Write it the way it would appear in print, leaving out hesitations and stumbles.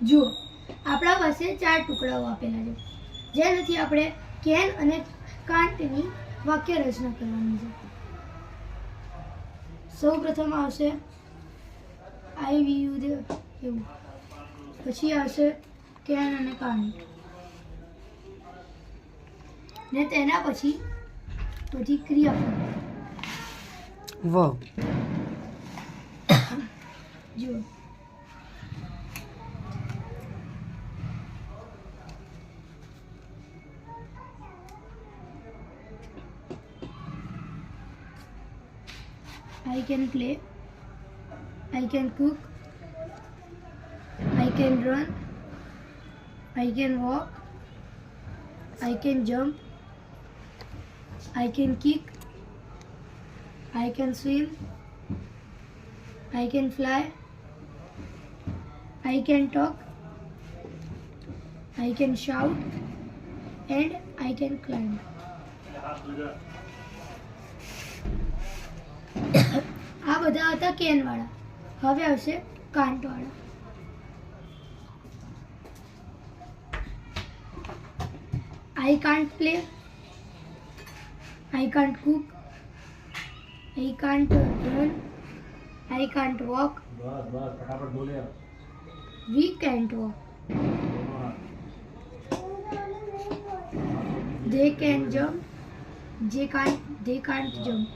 જુઓ, આપણા પાસે 4 ટુકડાઓ આપેલા છે, જેનાથી આપણે કેન અને કાન્ટની વાક્ય રચના કરવાની છે. સૌ પ્રથમ આવશે આઈ વી યુ દે એવું, પછી આવશે કેન અને કાન્ટ, ને તેના પછી ક્રિયાપદ. વાવ. જુઓ, I can play, I can cook, I can run, I can walk, I can jump, I can kick, I can swim, I can fly, I can talk, I can shout, and I can climb. આ બધા હતા can વાળા. હવે આવશે can't વાળા. I can't play, I can't cook, I can't run, I can't walk, we can't walk, they can jump, they can't jump,